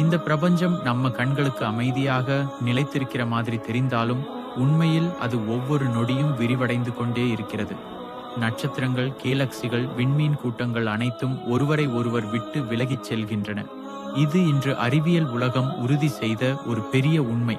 இந்த பிரபஞ்சம் நம்ம கண்களுக்கு அமைதியாக நிலைத்திருக்கிற மாதிரி தெரிந்தாலும் உண்மையில் அது ஒவ்வொரு நொடியும் விரிவடைந்து கொண்டே இருக்கிறது. நட்சத்திரங்கள், கேலக்சிகள், விண்மீன் கூட்டங்கள் அனைத்தும் ஒருவரை ஒருவர் விட்டு விலகிச் செல்கின்றன. இது இன்று அறிவியல் உலகம் உறுதி செய்த ஒரு பெரிய உண்மை.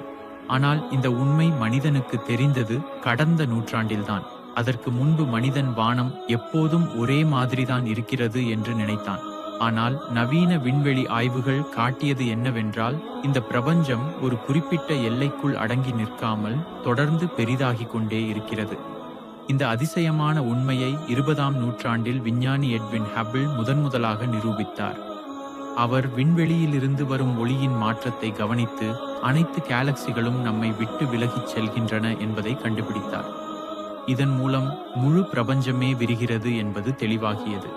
ஆனால் இந்த உண்மை மனிதனுக்கு தெரிந்தது கடந்த நூற்றாண்டில்தான். அதற்கு முன்பு மனிதன் வானம் எப்போதும் ஒரே மாதிரிதான் இருக்கிறது என்று நினைத்தான். ஆனால் நவீன விண்வெளி ஆய்வுகள் காட்டியது என்னவென்றால், இந்த பிரபஞ்சம் ஒரு குறிப்பிட்ட எல்லைக்குள் அடங்கி நிற்காமல் தொடர்ந்து பெரிதாகிக் கொண்டே இருக்கிறது. இந்த அதிசயமான உண்மையை 20ஆம் நூற்றாண்டில் விஞ்ஞானி எட்வின் ஹபிள் முதன்முதலாக நிரூபித்தார். அவர் விண்வெளியிலிருந்து வரும் ஒளியின் மாற்றத்தை கவனித்து அனைத்து கேலக்சிகளும் நம்மை விட்டு விலகிச் செல்கின்றன என்பதை கண்டுபிடித்தார். இதன் மூலம் முழு பிரபஞ்சமே விரிகிறது என்பது தெளிவாகியது.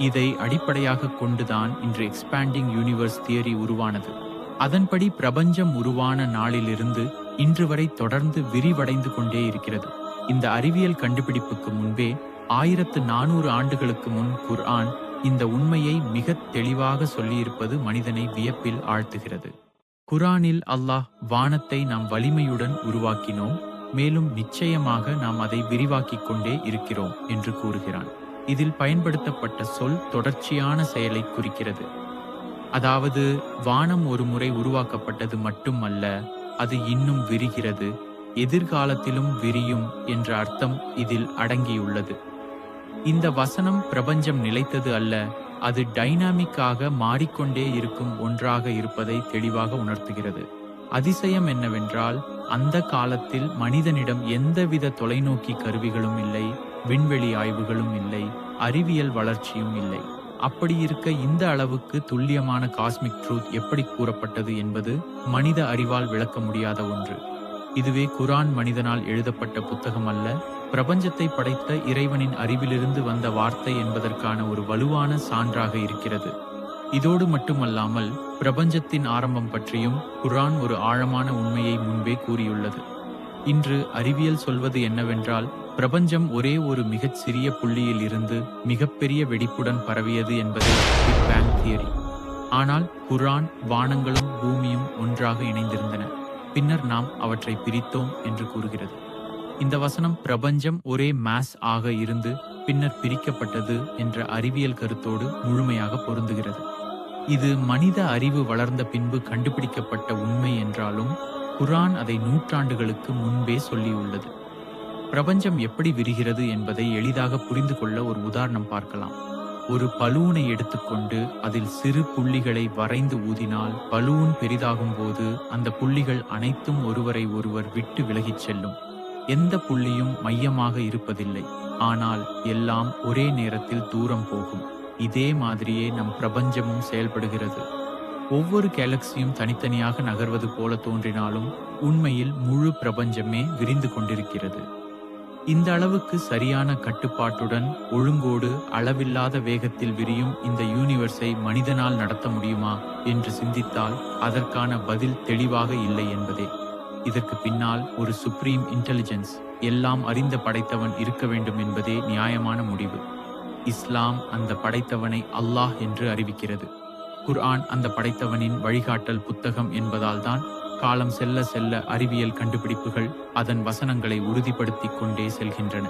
இதை அடிப்படையாக கொண்டுதான் இன்று எக்ஸ்பேண்டிங் யூனிவர்ஸ் தியரி உருவானது. அதன்படி பிரபஞ்சம் உருவான நாளிலிருந்து இன்று வரை தொடர்ந்து விரிவடைந்து கொண்டே இருக்கிறது. இந்த அறிவியல் கண்டுபிடிப்புக்கு முன்பே 1400 ஆண்டுகளுக்கு முன் குர்ஆன் இந்த உண்மையை மிக தெளிவாக சொல்லியிருப்பது மனிதனை வியப்பில் ஆழ்த்துகிறது. குர்ஆனில் அல்லாஹ் வானத்தை நாம் வலிமையுடன் உருவாக்கினோம், மேலும் நிச்சயமாக நாம் அதை விரிவாக்கிக் கொண்டே இருக்கிறோம் என்று கூறுகிறான். இதில் பயன்படுத்தப்பட்ட சொல் தொடர்ச்சியான செயலை குறிக்கிறது. அதாவது வானம் ஒரு முறை உருவாக்கப்பட்டது மட்டுமல்ல, அது இன்னும் விரிகிறது, எதிர்காலத்திலும் விரியும் என்ற அர்த்தம் இதில் அடங்கியுள்ளது. இந்த வசனம் பிரபஞ்சம் நிலைத்தது அல்ல, அது டைனாமிக்காக மாறிக்கொண்டே இருக்கும் ஒன்றாக இருப்பதை தெளிவாக உணர்த்துகிறது. அதிசயம் என்னவென்றால், அந்த காலத்தில் மனிதனிடம் எந்தவித தொலைநோக்கி கருவிகளும் இல்லை, விண்வெளி ஆய்வுகளும் இல்லை, அறிவியல் வளர்ச்சியும் இல்லை. அப்படி இருக்க இந்த அளவுக்கு துல்லியமான காஸ்மிக் ட்ரூத் எப்படி கூறப்பட்டது என்பது மனித அறிவால் விளக்க முடியாத ஒன்று. இதுவே குர்ஆன் மனிதனால் எழுதப்பட்ட புத்தகம் அல்ல, பிரபஞ்சத்தை படைத்த இறைவனின் அறிவிலிருந்து வந்த வார்த்தை என்பதற்கான ஒரு வலுவான சான்றாக இருக்கிறது. இதோடு மட்டுமல்லாமல் பிரபஞ்சத்தின் ஆரம்பம் பற்றியும் குர்ஆன் ஒரு ஆழமான உண்மையை முன்பே கூறியுள்ளது. இன்று அறிவியல் சொல்வது என்னவென்றால், பிரபஞ்சம் ஒரே ஒரு மிகச் சிறிய புள்ளியில் இருந்து மிகப்பெரிய வெடிப்புடன் பரவியது என்பது பிக் பேங் தியரி. ஆனால் குர்ஆன் வானங்களும் பூமியும் ஒன்றாக இணைந்திருந்தன, பின்னர் நாம் அவற்றை பிரித்தோம் என்று கூறுகிறது. இந்த வசனம் பிரபஞ்சம் ஒரே மாஸ் ஆக இருந்து பின்னர் பிரிக்கப்பட்டது என்ற அறிவியல் கருத்தோடு முழுமையாக பொருந்துகிறது. இது மனித அறிவு வளர்ந்த பின்பு கண்டுபிடிக்கப்பட்ட உண்மை என்றாலும் குர்ஆன் அதை நூற்றாண்டுகளுக்கு முன்பே சொல்லியுள்ளது. பிரபஞ்சம் எப்படி விரிகிறது என்பதை எளிதாக புரிந்து கொள்ள ஒரு உதாரணம் பார்க்கலாம். ஒரு பலூனை எடுத்துக்கொண்டு அதில் சிறு புள்ளிகளை வரைந்து ஊதினால் பலூன் பெரிதாகும் போது அந்த புள்ளிகள் அனைத்தும் ஒருவரை ஒருவர் விட்டு விலகிச் செல்லும். எந்த புள்ளியும் மையமாக இருப்பதில்லை, ஆனால் எல்லாம் ஒரே நேரத்தில் தூரம் போகும். இதே மாதிரியே நம் பிரபஞ்சமும் செயல்படுகிறது. ஒவ்வொரு கேலக்சியும் தனித்தனியாக நகர்வது போல தோன்றினாலும் உண்மையில் முழு பிரபஞ்சமே விரிந்து கொண்டிருக்கிறது. இந்த அளவுக்கு சரியான கட்டுப்பாட்டுடன் ஒழுங்கோடு அளவில்லாத வேகத்தில் விரியும் இந்த யூனிவர்ஸை மனிதனால் நடத்த முடியுமா என்று சிந்தித்தால் அதற்கான பதில் தெளிவாக இல்லை என்பதே. இதற்கு பின்னால் ஒரு சுப்ரீம் இன்டெலிஜென்ஸ், எல்லாம் அறிந்த படைத்தவன் இருக்க வேண்டும் என்பதே நியாயமான முடிவு. இஸ்லாம் அந்த படைத்தவனை அல்லாஹ் என்று அறிவிக்கிறது. குர்ஆன் அந்த படைத்தவனின் வழிகாட்டல் புத்தகம் என்பதால் தான் காலம் செல்ல செல்ல அறிவியல் கண்டுபிடிப்புகள் அதன் வசனங்களை உறுதிப்படுத்திக் கொண்டே செல்கின்றன.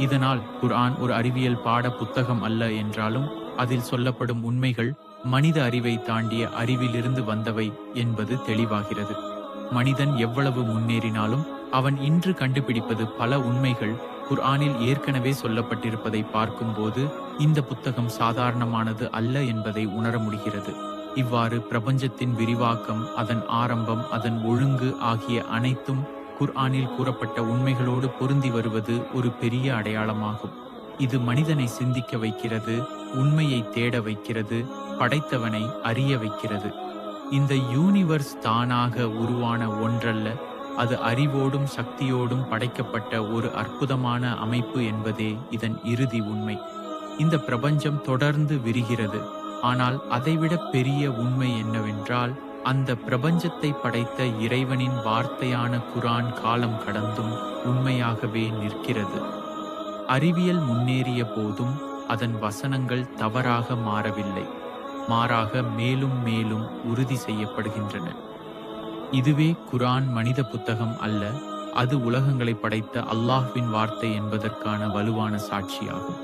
இதனால் குர்ஆன் ஒரு அறிவியல் பாட புத்தகம் அல்ல என்றாலும் அதில் சொல்லப்படும் உண்மைகள் மனித அறிவை தாண்டிய அறிவிலிருந்து வந்தவை என்பது தெளிவாகிறது. மனிதன் எவ்வளவு முன்னேறினாலும் அவன் இன்று கண்டுபிடிப்பது பல உண்மைகள் குர்ஆனில் ஏற்கனவே சொல்லப்பட்டிருப்பதை பார்க்கும்போது இந்த புத்தகம் சாதாரணமானது அல்ல என்பதை உணர முடிகிறது. இவ்வாறு பிரபஞ்சத்தின் விரிவாக்கம், அதன் ஆரம்பம், அதன் ஒழுங்கு ஆகிய அனைத்தும் குர்ஆனில் கூறப்பட்ட உண்மைகளோடு பொருந்தி வருவது ஒரு பெரிய அடையாளமாகும். இது மனிதனை சிந்திக்க வைக்கிறது, உண்மையை தேட வைக்கிறது, படைத்தவனை அறிய வைக்கிறது. இந்த யூனிவர்ஸ் தானாக உருவான ஒன்றல்ல, அது அறிவோடும் சக்தியோடும் படைக்கப்பட்ட ஒரு அற்புதமான அமைப்பு என்பதே இதன் இறுதி உண்மை. இந்த பிரபஞ்சம் தொடர்ந்து விரிகிறது. ஆனால் அதைவிட பெரிய உண்மை என்னவென்றால், அந்த பிரபஞ்சத்தை படைத்த இறைவனின் வார்த்தையான குர்ஆன் காலம் கடந்தும் உண்மையாகவே நிற்கிறது. அறிவியல் முன்னேறிய போதும் அதன் வசனங்கள் தவறாக மாறவில்லை. மாறாக மேலும் மேலும் உறுதி செய்யப்படுகின்றன. இதுவே குர்ஆன் மனித புத்தகம் அல்ல, அது உலகங்களை படைத்த அல்லாஹ்வின் வார்த்தை என்பதற்கான வலுவான சாட்சியாகும்.